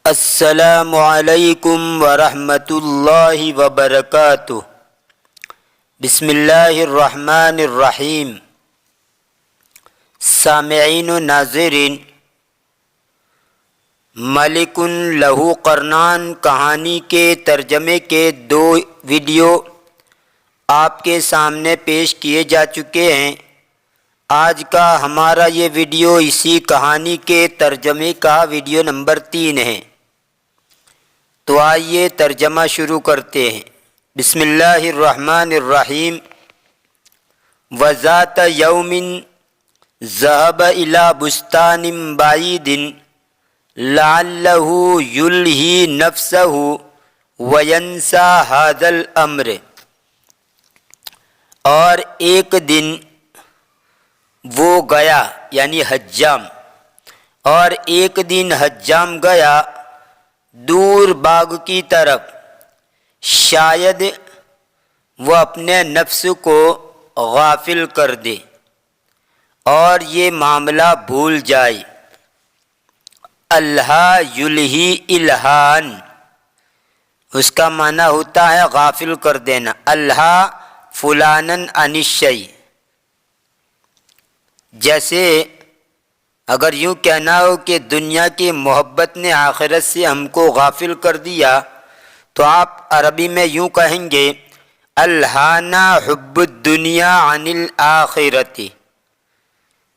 السلام علیکم ورحمۃ اللہ وبرکاتہ۔ بسم اللہ الرحمن الرحیم۔ سامعین و ناظرین، ملک لہو قرنان کہانی کے ترجمے کے 2 ویڈیو آپ کے سامنے پیش کیے جا چکے ہیں۔ آج کا ہمارا یہ ویڈیو اسی کہانی کے ترجمے کا ویڈیو نمبر 3 ہے۔ تو آئیے ترجمہ شروع کرتے ہیں۔ بسم اللہ الرحمن الرحیم۔ وذات یوم ذهب إلى بستان بعید لعله یلہی نفسه وینسى هذا الامر۔ اور ایک دن وہ گیا، یعنی حجام، اور ایک دن حجام گیا دور باغ کی طرف، شاید وہ اپنے نفس کو غافل کر دے اور یہ معاملہ بھول جائے۔ الہا یلہی الہان، اس کا معنی ہوتا ہے غافل کر دینا۔ الہا فلانن عن الشیء، جیسے اگر یوں کہنا ہو کہ دنیا کی محبت نے آخرت سے ہم کو غافل کر دیا، تو آپ عربی میں یوں کہیں گے الہانا حب الدنیا عن الآخرت،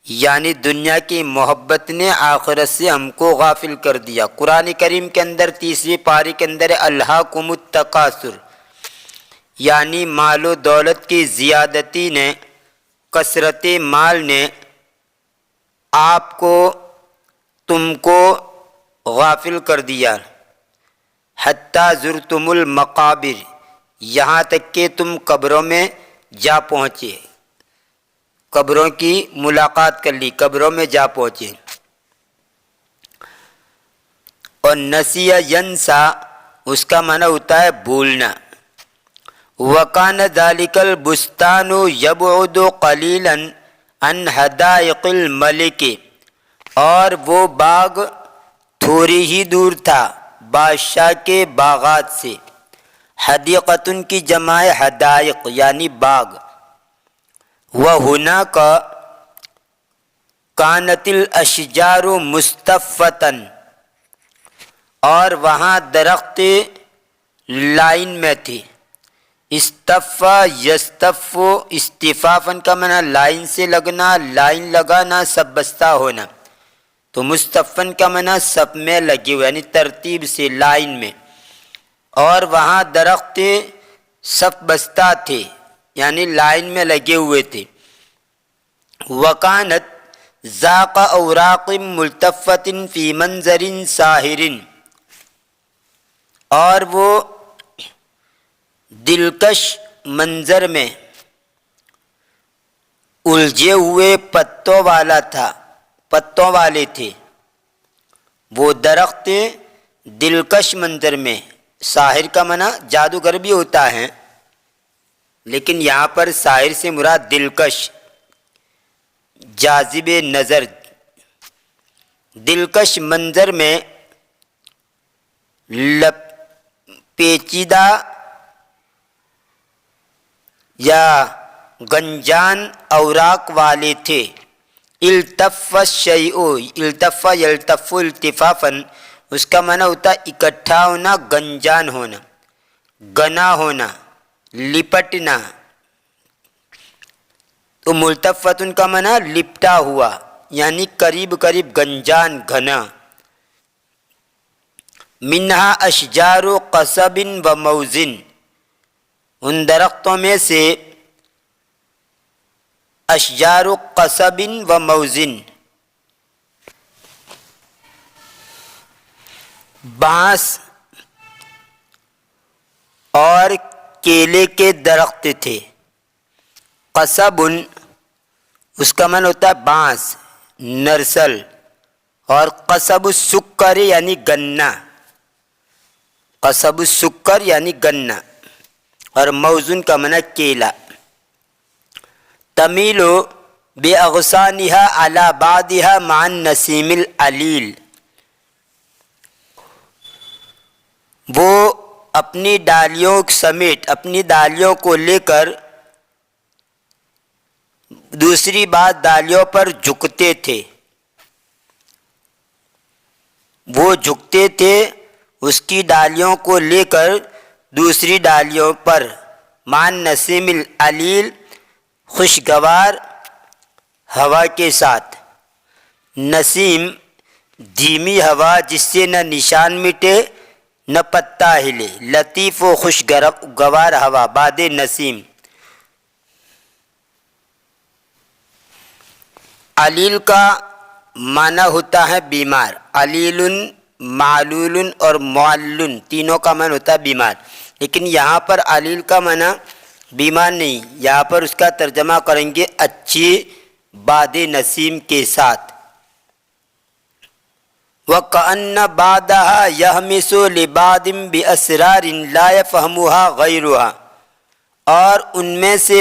یعنی دنیا کی محبت نے آخرت سے ہم کو غافل کر دیا۔ قرآن کریم کے اندر 30ویں پارے کے اندر الہاکم التکاثر، یعنی مال و دولت کی زیادتی نے، کثرت مال نے آپ کو، تم کو غافل کر دیا۔ حتیٰ زرتم المقابر، یہاں تک کہ تم قبروں میں جا پہنچے، قبروں کی ملاقات کر لی، قبروں میں جا پہنچے۔ اور نسی ینسا، اس کا معنی ہوتا ہے بھولنا۔ وَكَانَ ذَلِكَ الْبُسْتَانُ يَبْعُدُ قَلِيلًا عن حدائق الملک، اور وہ باغ تھوڑی ہی دور تھا بادشاہ کے باغات سے۔ حدیقتن کی جمع حدائق یعنی باغ۔ وَهُنَاكَ كَانَتِ الْأَشْجَارُ مُصْطَفَّةً، اور وہاں درخت لائن میں تھے۔ استفا یستف، استفافن کا معنی لائن سے لگنا، لائن لگانا، سب بستہ ہونا۔ تو مصطفن کا معنی سب میں لگے ہوئے، یعنی ترتیب سے لائن میں۔ اور وہاں درخت سب بستہ تھے، یعنی لائن میں لگے ہوئے تھے۔ وَكَانَتْ ذَاقَ أَوْرَاقٍ مُلْتَفَّةٍ فِي مَنْظَرٍ سَاحِرٍ، اور وہ دلکش منظر میں الجھے ہوئے پتوں والا تھا، پتوں والے تھے۔ وہ درخت دلکش منظر میں، ساحر کا معنی جادوگر بھی ہوتا ہے، لیکن یہاں پر ساحر سے مراد دلکش، جاذب نظر، دلکش منظر میں پیچیدہ یا گنجان اوراق والے تھے۔ التف الشیء، التف یلتف التفافا، اس کا معنی ہوتا ہے اکٹھا ہونا، گنجان ہونا، گنا ہونا، لپٹنا۔ تو ملتفتن کا معنی لپٹا ہوا، یعنی قریب قریب گنجان، گھنا۔ منہا اشجار قصب و موزن، ان درختوں میں سے اشجار قصب و موزن، بانس اور کیلے کے درخت تھے۔ قصب، اس کا معنی ہوتا ہے بانس، نرسل، اور قصب السکر یعنی گنا، قصب السکر یعنی گنا، اور موزن کا معنی کیلا۔ تمیل بأغصانها على بعضها مع النسیم العلیل، وہ اپنی ڈالیوں سمیت اپنی ڈالیوں کو لے کر دوسری بار ڈالیوں پر جھکتے تھے. وہ جھکتے تھے اس کی ڈالیوں کو لے کر دوسری ڈالیوں پر. مان نسیم العلیل خوشگوار ہوا کے ساتھ. نسیم دھیمی ہوا جس سے نہ نشان مٹے نہ پتا ہلے. لطیف و خوشگوار ہوا باد نسیم. علیل کا معنی ہوتا ہے بیمار. علیل معلول اور معلل تینوں کا معنی ہوتا ہے بیمار. لیکن یہاں پر علیل کا معنی بیمار نہیں, یہاں پر اس کا ترجمہ کریں گے اچھی باد نسیم کے ساتھ. وَكَأَنَّ بَعْدَهَا يَهْمِسُ لِبَعْضٍ بِأَسْرَارٍ لَا يَفْهَمُهَا غَيْرُهَا. اور ان میں سے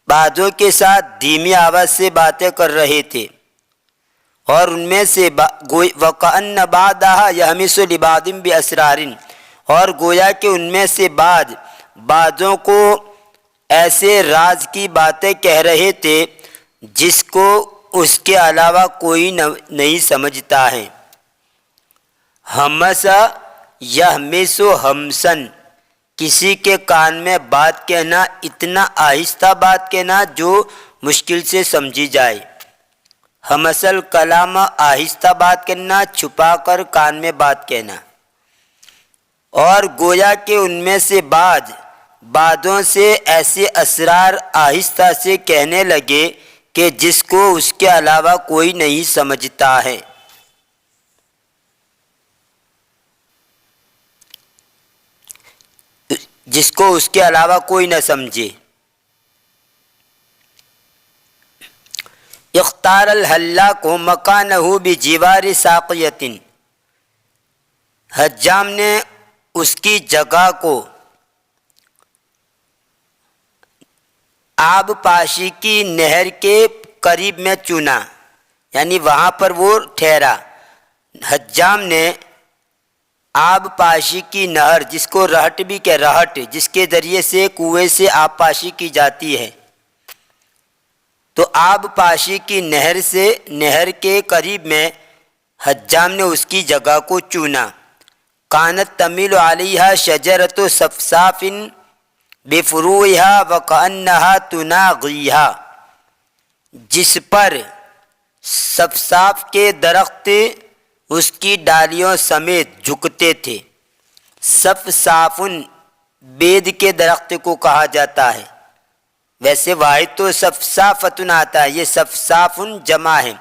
بعضوں کے ساتھ دھیمی آواز سے باتیں کر رہے تھے. اور ان میں سے وَكَأَنَّ بَعْدَهَا يَهْمِسُ لِبَعْضٍ بِأَسْرَارٍ, اور گویا کہ ان میں سے بعضوں کو ایسے راز کی باتیں کہہ رہے تھے جس کو اس کے علاوہ کوئی نہیں سمجھتا ہے. ہمسا یہمس ہمسن, کسی کے کان میں بات کہنا, اتنا آہستہ بات کہنا جو مشکل سے سمجھی جائے. ہمسل کلام, آہستہ بات کرنا, چھپا کر کان میں بات کہنا. اور گویا کہ ان میں سے بعضوں سے ایسے اسرار آہستہ سے کہنے لگے کہ جس کو اس کے علاوہ کوئی نہیں سمجھتا ہے. جس کو اس کے علاوہ کوئی نہ سمجھے. اختار الحلاق مکانہ بجوار ساقیۃ, حجام نے اس کی جگہ کو آب پاشی کی نہر کے قریب میں چنا, یعنی وہاں پر وہ ٹھہرا. حجام نے آب پاشی کی نہر, جس کو رہٹ بھی رہٹ, جس کے ذریعے سے کنویں سے آب پاشی کی جاتی ہے, تو آب پاشی کی نہر کے قریب میں حجام نے اس کی جگہ کو چنا. کانت تمیل علیہا شجرۃ صفصاف بفروعہا وکأنہا تناغیہا, جس پر صفصاف کے درخت اس کی ڈالیوں سمیت جھکتے تھے. صفصافن بید کے درخت کو کہا جاتا ہے. ویسے واحد تو صفصافتن آتا ہے, یہ صفصافن جمع ہے,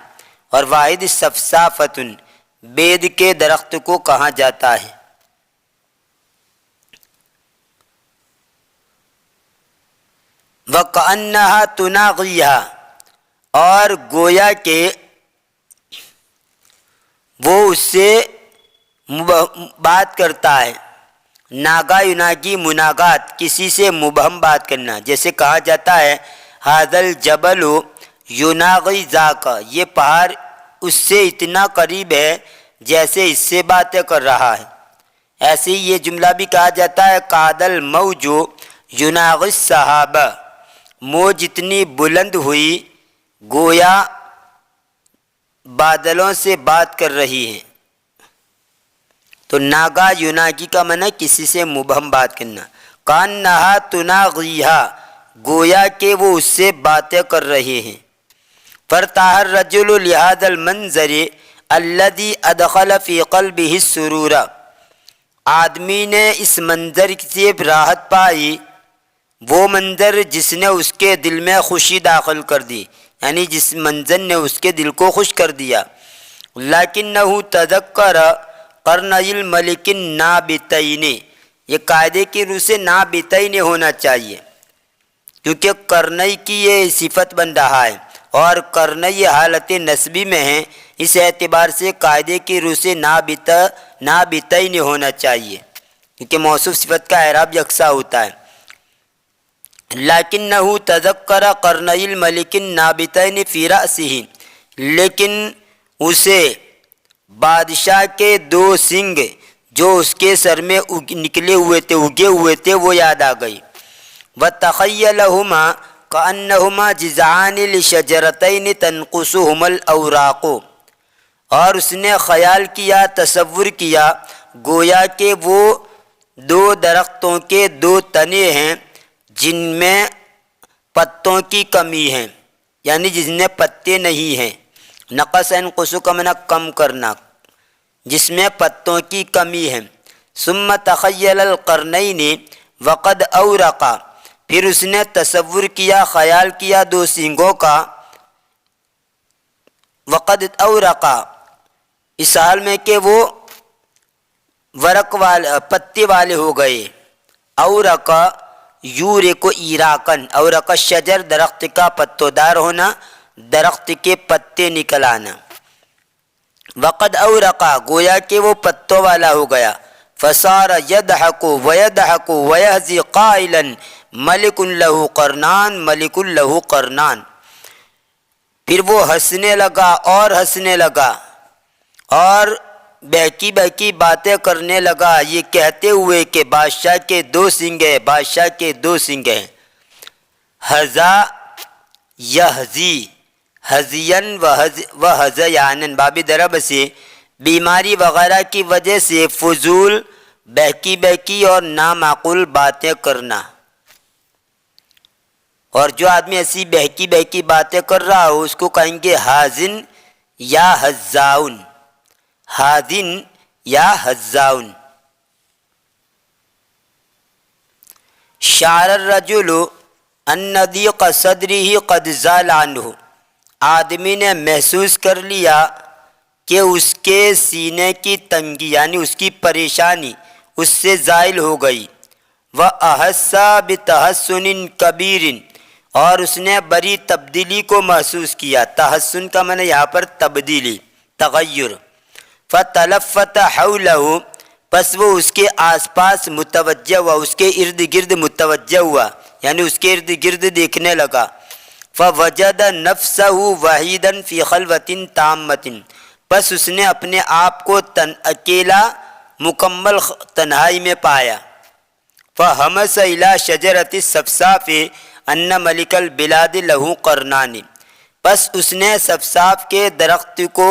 اور واحد صفصافتن بید کے درخت کو کہا جاتا ہے. وَكَأَنَّهَا تُنَاغِيهَا, اور گویا کہ وہ اس سے بات کرتا ہے. ناگا یناگی مناگات, کسی سے مبہم بات کرنا. جیسے کہا جاتا ہے هَذَا الْجَبَلُ يُنَاغِي ذَاكَ, یہ پہاڑ اس سے اتنا قریب ہے جیسے اس سے باتیں کر رہا ہے. ایسے ہی یہ جملہ بھی کہا جاتا ہے قَادَ الْمَوْجُ يُنَاغِي السَّحَابَ, موج اتنی بلند ہوئی گویا بادلوں سے بات کر رہی ہے. تو ناگا یوناگی کا معنی کسی سے مبہم بات کرنا. کانہا تناغیہا, گویا کہ وہ اس سے باتیں کر رہے ہیں. فارتاح الرجل لهذا المنظر الذي ادخل في قلبه السرور, آدمی نے اس منظر سے راحت پائی, وہ منظر جس نے اس کے دل میں خوشی داخل کر دی, یعنی جس منظر نے اس کے دل کو خوش کر دیا. لیکنہ تذکر قرنی الملک النابتین, یہ قاعدے کی روح سے نابتین ہونا چاہیے, کیونکہ قرنی کی یہ صفت بن رہا ہے, اور قرنی حالت نسبی میں ہے, اس اعتبار سے قاعدے کی روح سے نابتین ہونا چاہیے, کیونکہ موصوف صفت کا اعراب یکساں ہوتا ہے. لیکنہ تذکر قرنی الملک النابتین فی رأسہ, لیکن اسے بادشاہ کے 2 سنگ جو اس کے سر میں نکلے ہوئے تھے، اگے ہوئے تھے، وہ یاد آ گئی۔ وَتَخَيَّلَهُمَا كَأَنَّهُمَا جِذْعَانِ لِشَجَرَتَيْنِ تَنْقُصُهُمَا الْأَوْرَاقُ، اور اس نے خیال کیا، تصور کیا گویا کہ وہ 2 درختوں کے 2 تنے ہیں جن میں پتوں کی کمی ہے، یعنی جس میں پتے نہیں ہیں۔ نقص ينقص کا معنی کم کرنا، جس میں پتوں کی کمی ہے۔ ثم تخیل القرنین وقد اورقا، پھر اس نے تصور کیا، خیال کیا 2 سینگوں کا، وقد اورقا، اس حال میں کہ وہ ورق والے، پتے والے ہو گئے۔ اورقا یورق ایراکن، اورق الشجر درخت کا پتودار ہونا، درخت کے پتے نکل آنا۔ وقد اورقا گویا کہ وہ پتوں والا ہو گیا۔ فصار يضحك ويضحك ويهزي قائلا ملك له قرنان ملك له قرنان، پھر وہ ہنسنے لگا اور ہنسنے لگا اور بہکی بہکی باتیں کرنے لگا، یہ کہتے ہوئے کہ بادشاہ کے 2 سنگ ہیں، بادشاہ کے 2 سنگ ہیں۔ ہزا یہزی، ہزین و ہزیانن، باب درب سے بیماری وغیرہ کی وجہ سے فضول بہکی بہکی اور نامعقول باتیں کرنا۔ اور جو آدمی ایسی بہکی بہکی باتیں کر رہا ہو اس کو کہیں گے حازن یا حزاؤن، حازن یا حزاؤن۔ شعر الرجل ان ضیق صدرہ قد زال عنہ، آدمی نے محسوس کر لیا کہ اس کے سینے کی تنگی یعنی اس کی پریشانی اس سے زائل ہو گئی۔ وَأَحَسَّ بِتَحَسُّنٍ كَبِيرٍ، اور اس نے بڑی تبدیلی کو محسوس کیا۔ تحسن کا معنی یہاں پر تبدیلی، تغیر۔ فَتَلَفَّتَ حَوْلَهُ، پس وہ اس کے آس پاس متوجہ ہوا، اس کے ارد گرد متوجہ ہوا، یعنی اس کے ارد گرد دیکھنے لگا۔ فَوَجَدَ نَفْسَهُ وَحِيدًا فِي خَلْوَةٍ تَامَّةٍ، پس اس نے اپنے آپ کو اکیلا مکمل تنہائی میں پایا۔ فَحَمَسَ إِلَى شَجَرَةِ الصَّفْصَافِ أَنَّ مَلِكَ الْبِلَادِ لَهُ قَرْنَانِ، پس اس نے صفصاف کے درخت کو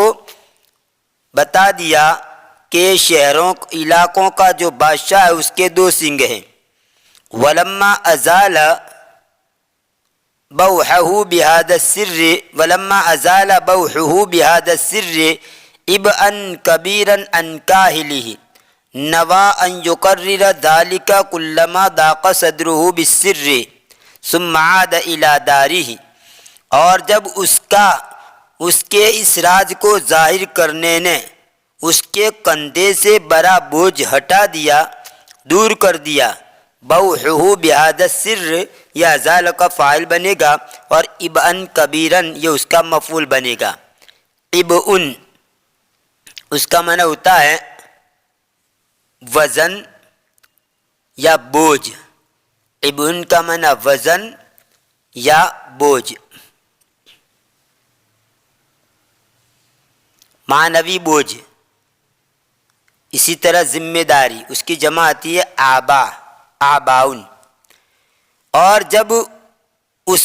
بتا دیا کہ شہروں علاقوں کا جو بادشاہ ہے اس کے 2 سنگ ہیں۔ وَلَمَّا أَزَالَ بَوْحَهُ بِهَذَا السِّرِّ وَلَمَّا أَزَالَ بَوْحُهُ بِهَذَا السِّرِّ إِبْءًا كَبِيرًا عَنْ كَاهِلِهِ نَوَىٰ أَنْ يُقَرِّرَ ذَلِكَ كُلَّمَا ضَاقَ صَدْرُهُ بِالسِّرِّ ثُمَّ عَادَ إِلَىٰ دَارِهِ، اور جب اس کے اس راز کو ظاہر کرنے نے اس کے کندھے سے بڑا بوجھ ہٹا دیا، دور کر دیا۔ بوحہ بہذا السر، یہ ازال کا فاعل بنے گا، اور ابن کبیرن یہ اس کا مفعول بنے گا۔ ابن اس کا معنی ہوتا ہے وزن یا بوجھ، ابن کا معنی وزن یا بوجھ، معنوی بوجھ۔ اسی طرح ذمہ داری، اس کی جمع آتی ہے آبا، آباؤن۔ اور جب اس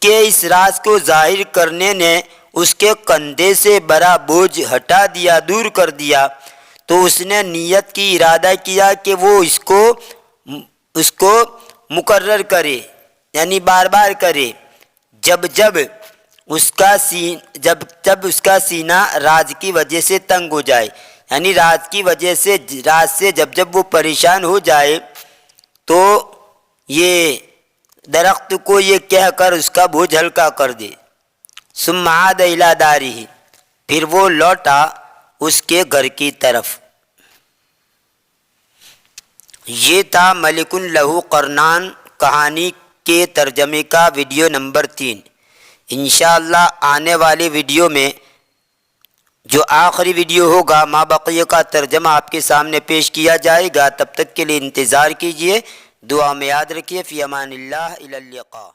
کے اس راز کو ظاہر کرنے نے اس کے کندھے سے بڑا بوجھ ہٹا دیا، دور کر دیا، تو اس نے نیت کی، ارادہ کیا کہ وہ اس کو مقرر کرے، یعنی بار بار کرے، جب اس کا سینہ راز کی وجہ سے تنگ ہو جائے، یعنی راز کی وجہ سے، راز سے جب وہ پریشان ہو جائے تو یہ درخت کو یہ کہہ کر اس کا بوجھ ہلکا کر دے۔ ثم عاد الی دارہ، پھر وہ لوٹا اس کے گھر کی طرف۔ یہ تھا ملک لہ قرنان کہانی کے ترجمے کا ویڈیو نمبر 3۔ انشاءاللہ آنے والی ویڈیو میں جو آخری ویڈیو ہوگا ما بقیہ کا ترجمہ آپ کے سامنے پیش کیا جائے گا۔ تب تک کے لیے انتظار کیجیے، دعا میں یاد رکھیے۔ فی امان اللہ، الی اللقاء۔